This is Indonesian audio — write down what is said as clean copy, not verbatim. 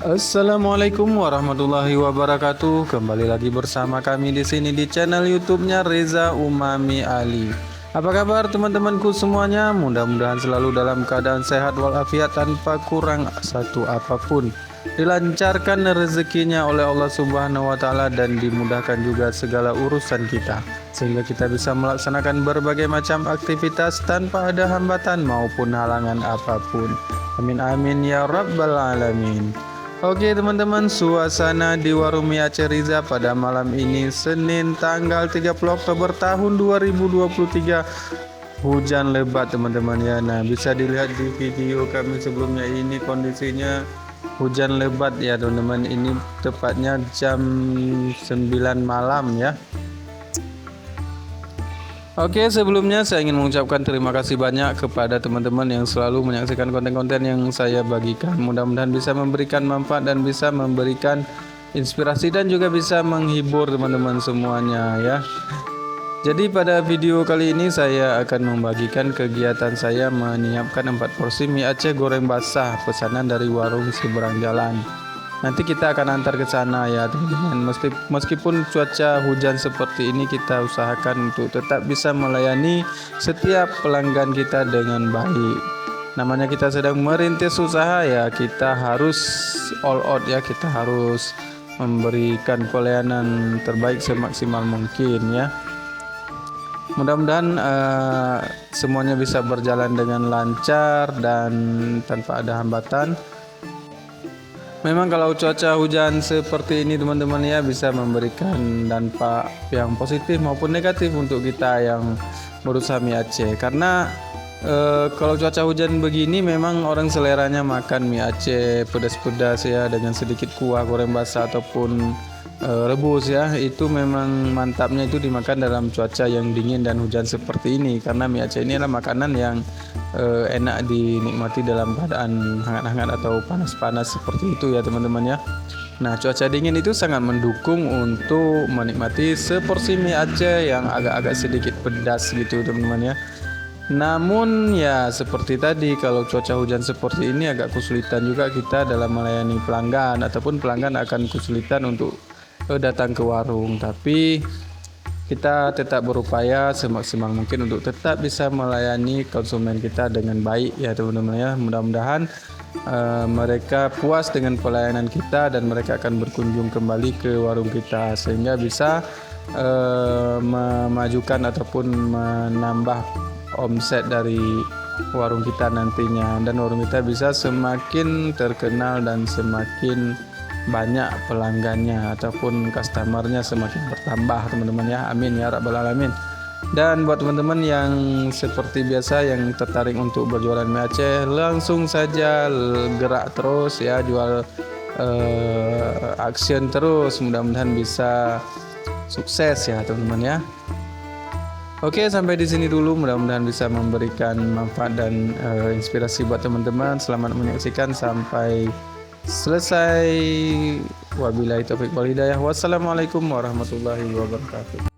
Assalamualaikum warahmatullahi wabarakatuh. Kembali lagi bersama kami di sini di channel YouTube-nya Reza Umami Ali. Apa kabar teman-temanku semuanya? Mudah-mudahan selalu dalam keadaan sehat walafiat tanpa kurang satu apapun. Dilancarkan rezekinya oleh Allah Subhanahu wa taala dan dimudahkan juga segala urusan kita sehingga kita bisa melaksanakan berbagai macam aktivitas tanpa ada hambatan maupun halangan apapun. Amin amin ya rabbal alamin. Oke teman-teman, suasana di warung mie Aceh Riza pada malam ini Senin tanggal 30 Oktober tahun 2023. Hujan lebat teman-teman ya. Nah, bisa dilihat di video kami sebelumnya, ini kondisinya hujan lebat ya teman-teman. Ini tepatnya jam 9 malam ya. Oke, sebelumnya saya ingin mengucapkan terima kasih banyak kepada teman-teman yang selalu menyaksikan konten-konten yang saya bagikan. Mudah-mudahan bisa memberikan manfaat dan bisa memberikan inspirasi dan juga bisa menghibur teman-teman semuanya ya. Jadi pada video kali ini saya akan membagikan kegiatan saya menyiapkan 4 porsi mie Aceh goreng basah pesanan dari warung seberang jalan. Nanti kita akan antar ke sana ya teman-teman. Meskipun cuaca hujan seperti ini, kita usahakan untuk tetap bisa melayani setiap pelanggan kita dengan baik. Namanya kita sedang merintis usaha ya, kita harus all out ya, kita harus memberikan pelayanan terbaik semaksimal mungkin ya. Mudah-mudahan semuanya bisa berjalan dengan lancar dan tanpa ada hambatan. Memang kalau cuaca hujan seperti ini teman-teman ya, bisa memberikan dampak yang positif maupun negatif untuk kita yang berusaha mie Aceh. Karena kalau cuaca hujan begini memang orang seleranya makan mie Aceh pedas-pedas ya, dengan sedikit kuah goreng basah ataupun rebus ya. Itu memang mantapnya itu dimakan dalam cuaca yang dingin dan hujan seperti ini. Karena mie Aceh ini adalah makanan yang enak dinikmati dalam keadaan hangat-hangat atau panas-panas seperti itu ya teman-teman ya. Nah, cuaca dingin itu sangat mendukung untuk menikmati seporsi mie Aceh yang agak-agak sedikit pedas gitu teman-teman ya. Namun ya seperti tadi, kalau cuaca hujan seperti ini agak kesulitan juga kita dalam melayani pelanggan, ataupun pelanggan akan kesulitan untuk datang ke warung. Tapi kita tetap berupaya semaksimal mungkin untuk tetap bisa melayani konsumen kita dengan baik ya teman-teman ya. Mudah-mudahan mereka puas dengan pelayanan kita dan mereka akan berkunjung kembali ke warung kita sehingga bisa memajukan ataupun menambah omset dari warung kita nantinya, dan warung kita bisa semakin terkenal dan semakin banyak pelanggannya ataupun customernya semakin bertambah teman-teman ya. Amin ya rabbal alamin. Dan buat teman-teman yang seperti biasa yang tertarik untuk berjualan mie Aceh, langsung saja gerak terus ya, jual action terus, mudah-mudahan bisa sukses ya teman-teman ya. Oke, sampai di sini dulu, mudah-mudahan bisa memberikan manfaat dan inspirasi buat teman-teman. Selamat menyaksikan sampai selesai. Wabillahi taufiq wal hidayah. Wassalamualaikum warahmatullahi wabarakatuh.